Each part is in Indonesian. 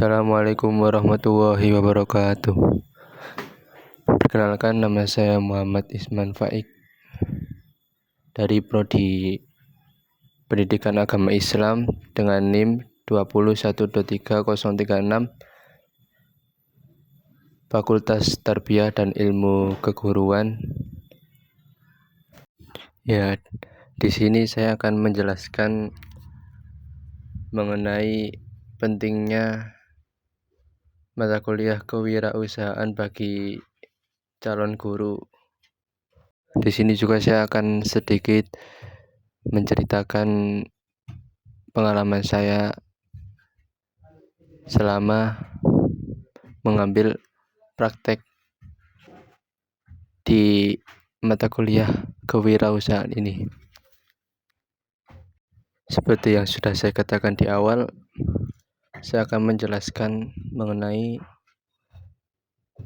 Assalamualaikum warahmatullahi wabarakatuh. Perkenalkan, nama saya Muhammad Isman Faik dari Prodi Pendidikan Agama Islam dengan NIM 2012336 Fakultas Tarbiyah dan Ilmu Keguruan. Ya, di sini saya akan menjelaskan mengenai pentingnya mata kuliah kewirausahaan bagi calon guru. Di sini juga saya akan sedikit menceritakan pengalaman saya selama mengambil praktek di mata kuliah kewirausahaan ini. Seperti yang sudah saya katakan di awal, saya akan menjelaskan mengenai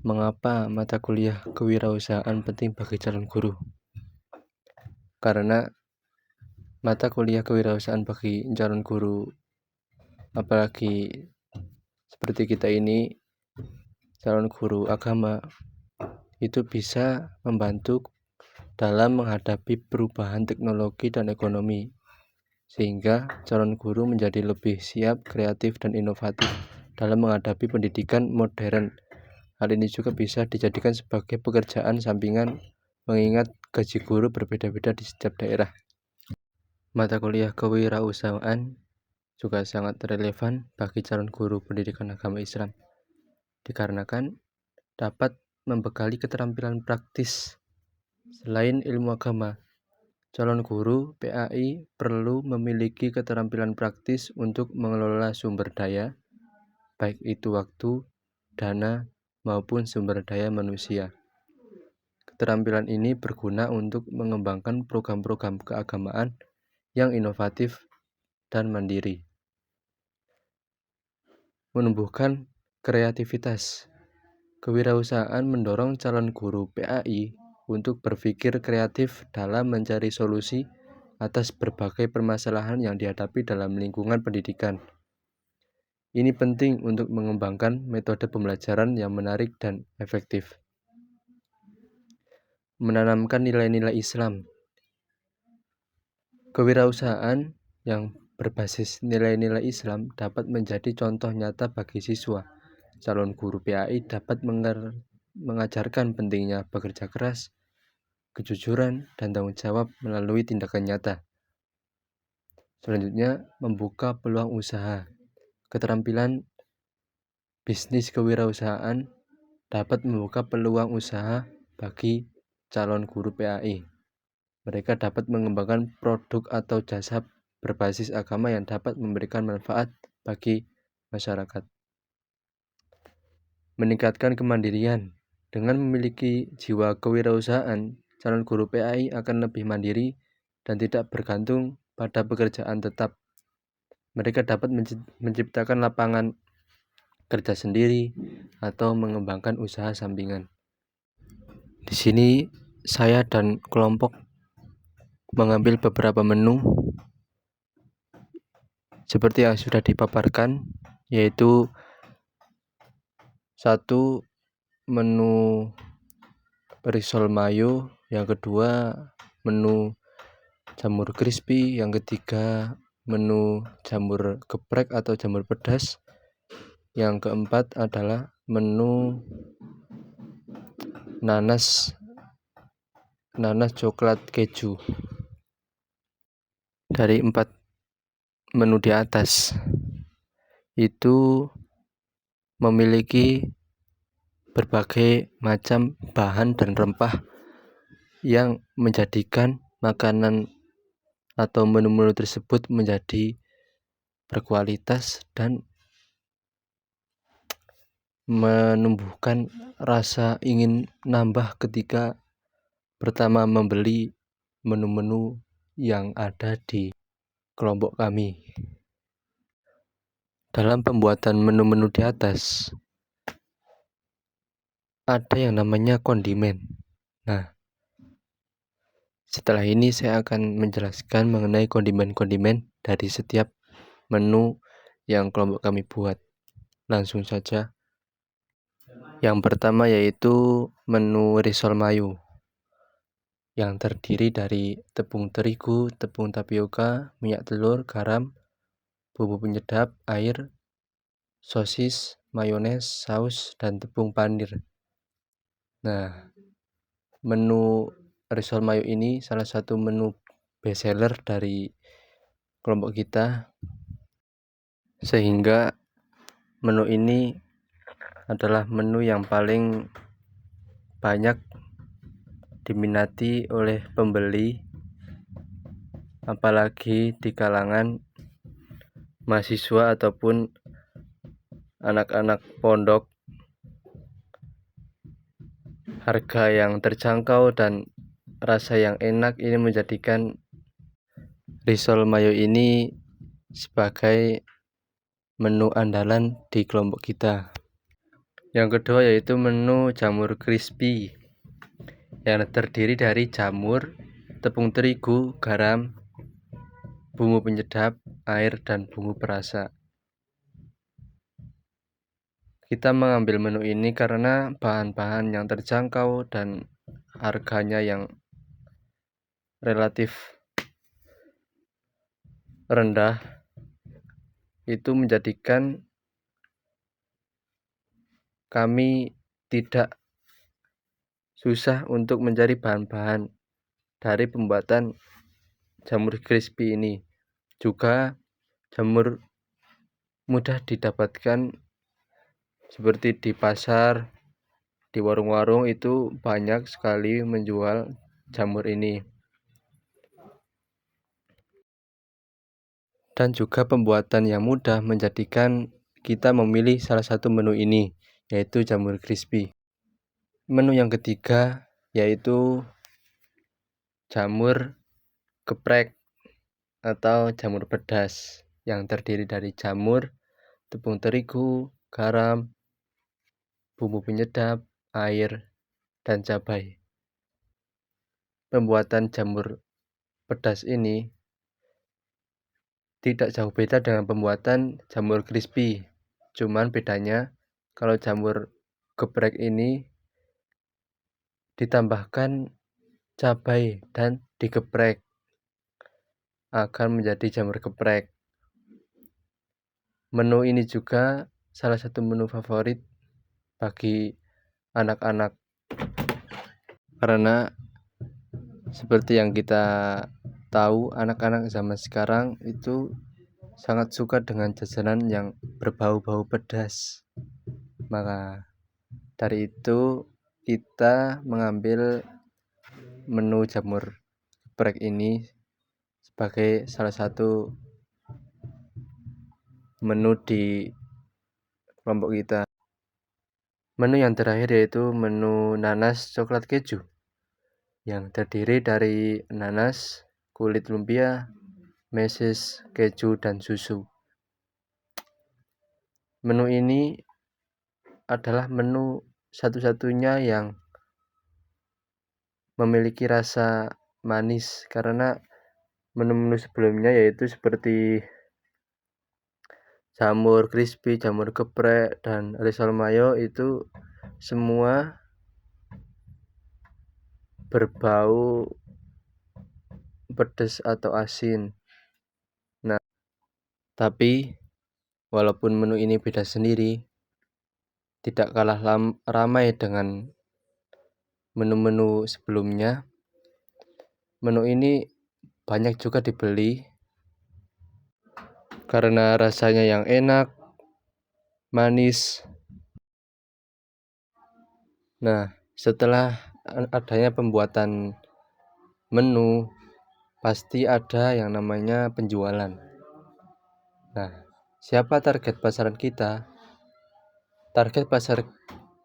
mengapa mata kuliah kewirausahaan penting bagi calon guru. Karena mata kuliah kewirausahaan bagi calon guru, apalagi seperti kita ini calon guru agama, itu bisa membantu dalam menghadapi perubahan teknologi dan ekonomi, sehingga calon guru menjadi lebih siap, kreatif, dan inovatif dalam menghadapi pendidikan modern. Hal ini juga bisa dijadikan sebagai pekerjaan sampingan, mengingat gaji guru berbeda-beda di setiap daerah. Mata kuliah kewirausahaan juga sangat relevan bagi calon guru pendidikan agama Islam, dikarenakan dapat membekali keterampilan praktis. Selain ilmu agama, calon guru PAI perlu memiliki keterampilan praktis untuk mengelola sumber daya, baik itu waktu, dana, maupun sumber daya manusia. Keterampilan ini berguna untuk mengembangkan program-program keagamaan yang inovatif dan mandiri, menumbuhkan kreativitas. Kewirausahaan mendorong calon guru PAI untuk berpikir kreatif dalam mencari solusi atas berbagai permasalahan yang dihadapi dalam lingkungan pendidikan. Ini penting untuk mengembangkan metode pembelajaran yang menarik dan efektif. Menanamkan nilai-nilai Islam. Kewirausahaan yang berbasis nilai-nilai Islam dapat menjadi contoh nyata bagi siswa. Calon guru PAI dapat mengajarkan pentingnya bekerja keras, kejujuran, dan tanggung jawab melalui tindakan nyata. Selanjutnya, membuka peluang usaha. Keterampilan bisnis kewirausahaan dapat membuka peluang usaha bagi calon guru PAI. Mereka dapat mengembangkan produk atau jasa berbasis agama yang dapat memberikan manfaat bagi masyarakat. Meningkatkan kemandirian. Dengan memiliki jiwa kewirausahaan, calon guru PAI akan lebih mandiri dan tidak bergantung pada pekerjaan tetap. Mereka dapat menciptakan lapangan kerja sendiri atau mengembangkan usaha sampingan. Di sini saya dan kelompok mengambil beberapa menu seperti yang sudah dipaparkan, yaitu 1. Menu risol mayo, yang kedua menu jamur crispy, yang ketiga menu jamur geprek atau jamur pedas, yang keempat adalah menu nanas coklat keju. Dari 4 menu di atas itu memiliki berbagai macam bahan dan rempah yang menjadikan makanan atau menu-menu tersebut menjadi berkualitas dan menumbuhkan rasa ingin nambah ketika pertama membeli menu-menu yang ada di kelompok kami. Dalam pembuatan menu-menu di atas ada yang namanya kondimen. Nah, setelah ini saya akan menjelaskan mengenai kondimen-kondimen dari setiap menu yang kelompok kami buat. langsung saja. Yang pertama yaitu menu risol mayo yang terdiri dari tepung terigu, tepung tapioka, minyak telur, garam, bumbu penyedap, air, sosis, mayones, saus, dan tepung panir. Nah, menu risol mayo ini salah satu menu bestseller dari kelompok kita, sehingga menu ini adalah menu yang paling banyak diminati oleh pembeli, apalagi di kalangan mahasiswa ataupun anak-anak pondok. Harga yang terjangkau dan rasa yang enak ini menjadikan risol mayo ini sebagai menu andalan di kelompok kita. Yang kedua yaitu menu jamur crispy yang terdiri dari jamur, tepung terigu, garam, bumbu penyedap, air, dan bumbu perasa. Kita mengambil menu ini karena bahan-bahan yang terjangkau dan harganya yang relatif rendah itu menjadikan kami tidak susah untuk mencari bahan-bahan dari pembuatan jamur crispy ini. Juga jamur mudah didapatkan seperti di pasar, di warung-warung itu banyak sekali menjual jamur ini. Dan juga pembuatan yang mudah menjadikan kita memilih salah satu menu ini, yaitu jamur crispy. Menu yang ketiga yaitu jamur geprek atau jamur pedas yang terdiri dari jamur, tepung terigu, garam, bumbu penyedap, air, dan cabai. Pembuatan jamur pedas ini tidak jauh beda dengan pembuatan jamur crispy. Cuman bedanya kalau jamur geprek ini ditambahkan cabai dan digeprek akan menjadi jamur geprek. Menu ini juga salah satu menu favorit bagi anak-anak, karena seperti yang kita tahu, anak-anak zaman sekarang itu sangat suka dengan jajanan yang berbau-bau pedas. Maka dari itu kita mengambil menu jamur geprek ini sebagai salah satu menu di kelompok kita. Menu yang terakhir yaitu menu nanas coklat keju yang terdiri dari nanas, kulit lumpia, meses, keju, dan susu. Menu ini adalah menu satu-satunya yang memiliki rasa manis, karena menu-menu sebelumnya yaitu seperti jamur crispy, jamur geprek, dan risol mayo itu semua berbau pedas atau asin. Nah, tapi walaupun menu ini beda sendiri, tidak kalah ramai dengan menu-menu sebelumnya. Menu ini banyak juga dibeli karena rasanya yang enak, manis. Nah, setelah adanya pembuatan menu, pasti ada yang namanya penjualan. Nah, siapa target pasaran kita? Target pasar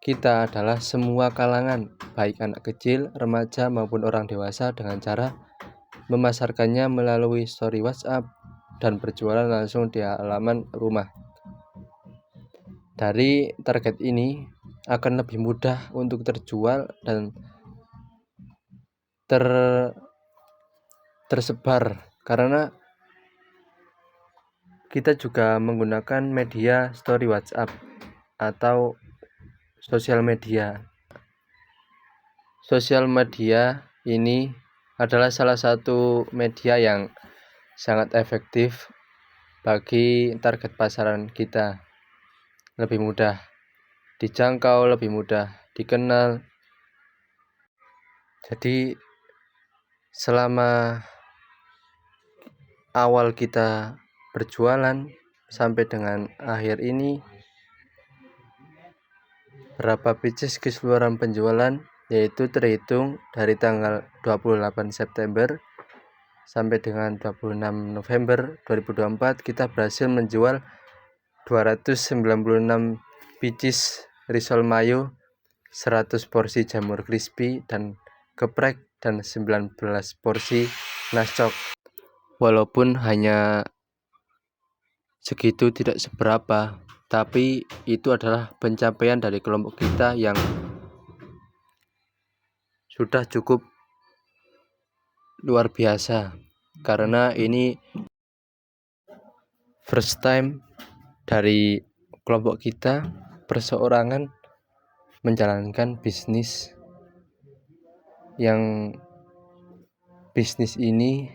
kita adalah semua kalangan, baik anak kecil, remaja, maupun orang dewasa, dengan cara memasarkannya melalui story WhatsApp dan berjualan langsung di halaman rumah. Dari target ini akan lebih mudah untuk terjual dan tersebar, karena kita juga menggunakan media story WhatsApp. atau sosial media. Sosial media ini adalah salah satu media yang sangat efektif bagi target pasaran kita. Lebih mudah dijangkau, lebih mudah dikenal. Jadi selama awal kita berjualan sampai dengan akhir ini, berapa pieces keseluruhan penjualan, yaitu terhitung dari tanggal 28 September sampai dengan 26 November 2024 kita berhasil menjual 296 pieces risol mayo, 100 porsi jamur crispy dan geprek, dan 19 porsi nascok. Walaupun hanya segitu tidak seberapa, tapi itu adalah pencapaian dari kelompok kita yang sudah cukup luar biasa, karena ini first time dari kelompok kita perseorangan menjalankan bisnis yang bisnis ini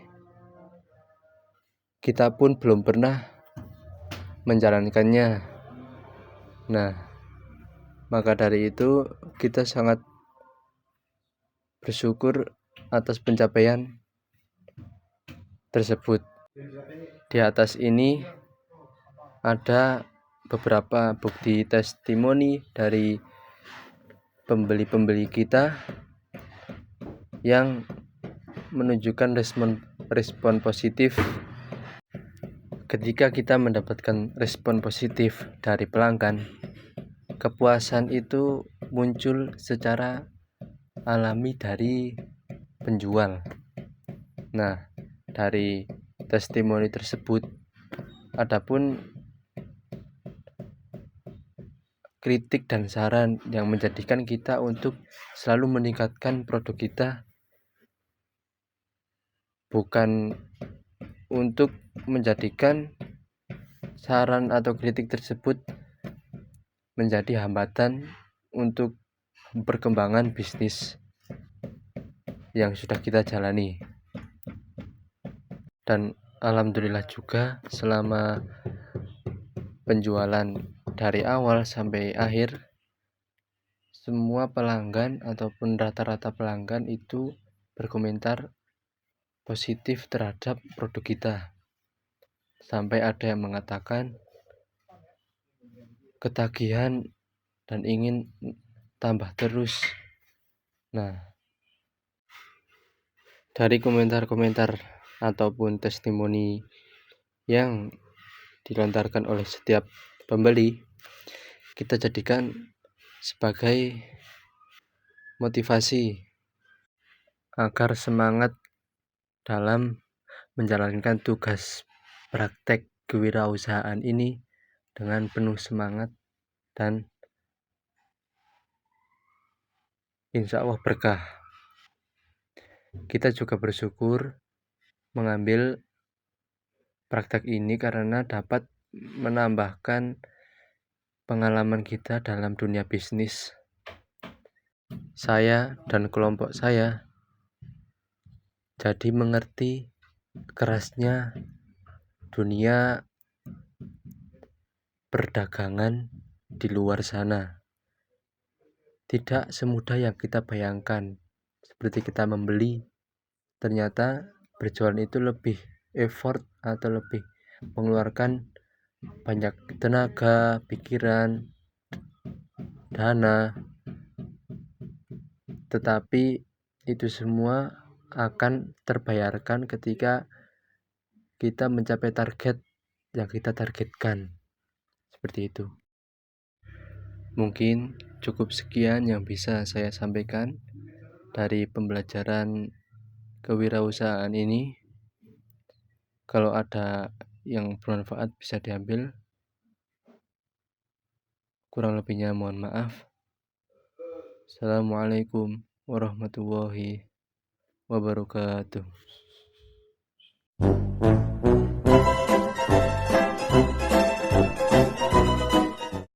kita pun belum pernah menjalankannya. Nah, maka dari itu kita sangat bersyukur atas pencapaian tersebut. Di atas ini ada beberapa bukti testimoni dari pembeli-pembeli kita yang menunjukkan respon positif. Ketika kita mendapatkan respon positif dari pelanggan, kepuasan itu muncul secara alami dari penjual. Nah, dari testimoni tersebut adapun kritik dan saran yang menjadikan kita untuk selalu meningkatkan produk kita, bukan untuk menjadikan saran atau kritik tersebut menjadi hambatan untuk perkembangan bisnis yang sudah kita jalani. Dan alhamdulillah juga selama penjualan dari awal sampai akhir, semua pelanggan ataupun rata-rata pelanggan itu berkomentar positif terhadap produk kita. Sampai ada yang mengatakan ketagihan dan ingin tambah terus. Nah, dari komentar-komentar ataupun testimoni yang dilontarkan oleh setiap pembeli, kita jadikan sebagai motivasi agar semangat dalam menjalankan tugas praktek kewirausahaan ini dengan penuh semangat dan insya Allah berkah. Kita juga bersyukur mengambil praktek ini karena dapat menambahkan pengalaman kita dalam dunia bisnis. Saya dan kelompok saya jadi mengerti kerasnya dunia perdagangan di luar sana. Tidak semudah yang kita bayangkan. Seperti kita membeli, ternyata berjualan itu lebih effort atau lebih mengeluarkan banyak tenaga, pikiran, dana, tetapi itu semua akan terbayarkan ketika kita mencapai target yang kita targetkan. Seperti itu. Mungkin cukup sekian yang bisa saya sampaikan dari pembelajaran kewirausahaan ini. Kalau ada yang bermanfaat bisa diambil, kurang lebihnya mohon maaf. Assalamualaikum warahmatullahi wabarakatuh.